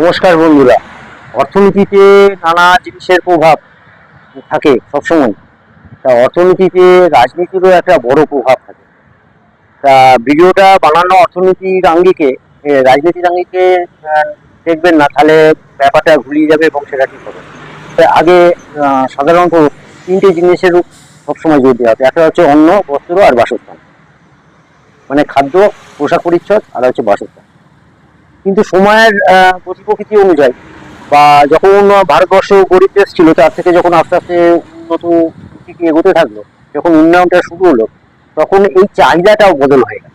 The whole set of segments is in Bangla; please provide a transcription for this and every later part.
নমস্কার বন্ধুরা। অর্থনীতিতে নানা জিনিসের প্রভাব থাকে সবসময়। তা অর্থনীতিতে রাজনীতিরও একটা বড় প্রভাব থাকে। তা ভিডিওটা বানানো অর্থনীতির আঙ্গিকে, রাজনীতির আঙ্গিকে দেখবেন না, তাহলে ব্যাপারটা ঘুরিয়ে যাবে এবং সেটা ঠিক হবে। আগে সাধারণত তিনটে জিনিসের সবসময় জোর দেওয়া হবে। একটা হচ্ছে অন্ন, বস্ত্র আর বাসস্থান, মানে খাদ্য, পোশাক পরিচ্ছদ, আর হচ্ছে বাসস্থান। কিন্তু সময়ের গতি প্রকৃতি অনুযায়ী, বা যখন ভারতবর্ষ গরিব দেশ ছিল, তার থেকে যখন আস্তে আস্তে উন্নত দিকে এগোতে থাকলো, যখন উন্নয়নটা শুরু হলো, তখন এই চাহিদাটাও বদল হয়ে গেল।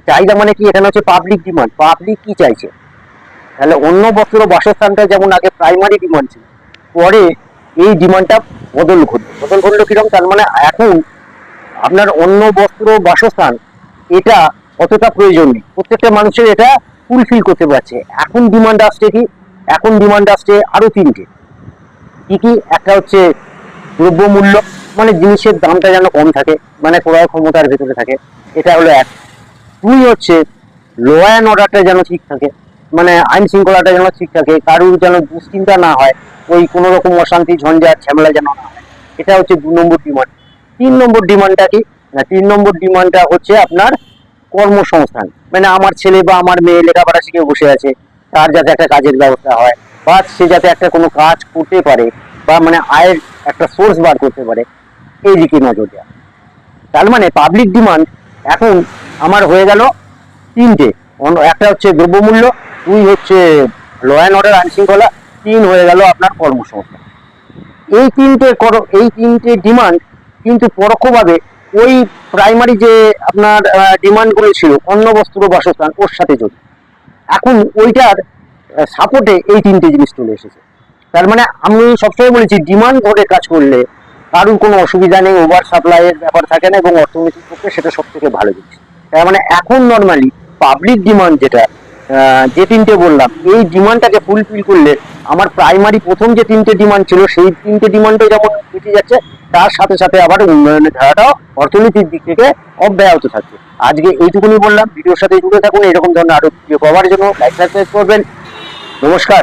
চাহিদা মানে কি? এখানে হচ্ছে পাবলিক ডিমান্ড। পাবলিক কি চাইছে? তাহলে অন্য বস্ত্র বাসস্থানটা যেমন আগে প্রাইমারি ডিমান্ড ছিল, পরে এই ডিমান্ডটা বদল ঘটলো কিরকম? তার মানে এখন আপনার অন্য বস্ত্র বাসস্থান এটা অতটা প্রয়োজন নেই, প্রত্যেকটা মানুষের এটা ফুলফিল করতে পারছে। এখন ডিমান্ড আসছে কি? এখন ডিমান্ড আসছে আরো তিনটে। কি কি? একটা হচ্ছে দ্রব্যমূল্য, মানে জিনিসের দামটা যেন কম থাকে, মানে ক্রয় ক্ষমতার ভেতরে থাকে, এটা হলো এক। দুই হচ্ছে ল অ্যান্ড অর্ডারটা যেন ঠিক থাকে, মানে আইন শৃঙ্খলাটা যেন ঠিক থাকে, কারুর যেন দুশ্চিন্তা না হয়, ওই কোনো রকম অশান্তি ঝঞ্ঝাট ঝামেলা যেন না হয়। এটা হচ্ছে 2 নম্বর ডিমান্ড। 3 নম্বর ডিমান্ডটা কি? না, 3 নম্বর ডিমান্ডটা হচ্ছে আপনার কর্মসংস্থান। মানে আমার ছেলে বা আমার মেয়ে লেখাপড়া শিখে বসে আছে, তার যাতে একটা কাজের ব্যবস্থা হয়, বা সে যাতে একটা কোনো কাজ করতে পারে, বা মানে আয়ের একটা সোর্স বার করতে পারে, এই দিকে নজর দেওয়া। তার মানে পাবলিক ডিমান্ড এখন আমার হয়ে গেল তিনটে। একটা হচ্ছে দ্রব্যমূল্য, দুই হচ্ছে ল অ্যান্ড অর্ডার আইন শৃঙ্খলা, তিন হয়ে গেল আপনার কর্মসংস্থান। এই তিনটে ডিমান্ড কিন্তু পরোক্ষভাবে ওই প্রাইমারি যে আপনার ডিমান্ডগুলো ছিল, অন্ন বস্ত্র বাসস্থান, ওর সাথে জড়িত। এখন ওইটার সাপোর্টে এই তিনটে জিনিস চলে এসেছে। তার মানে আমি সবসময় বলেছি, ডিমান্ড ধরে কাজ করলে কারুর কোনো অসুবিধা নেই, ওভার সাপ্লাইয়ের ব্যাপার থাকে না, এবং অর্থনীতির পক্ষে সেটা সব থেকে ভালো জিনিস। তার মানে এখন নর্মালি পাবলিক ডিমান্ড যেটা, যে তিনটে বললাম, এই ডিমান্ডটাকে ফুলফিল করলে আমার প্রাইমারি প্রথম যে তিনটে ডিমান্ড ছিল, সেই তিনটে ডিমান্ডও যেমন মিটে যাচ্ছে, তার সাথে সাথে আবার উন্নয়নের ধারাটাও অর্থনীতির দিক থেকে অব্যাহত থাকছে। আজকে এইটুকুনি বললাম। ভিডিওর সাথে জুড়ে থাকুন, এরকম ধরনের আরো ভিডিও পাওয়ার জন্য লাইক সাবস্ক্রাইব করবেন। নমস্কার।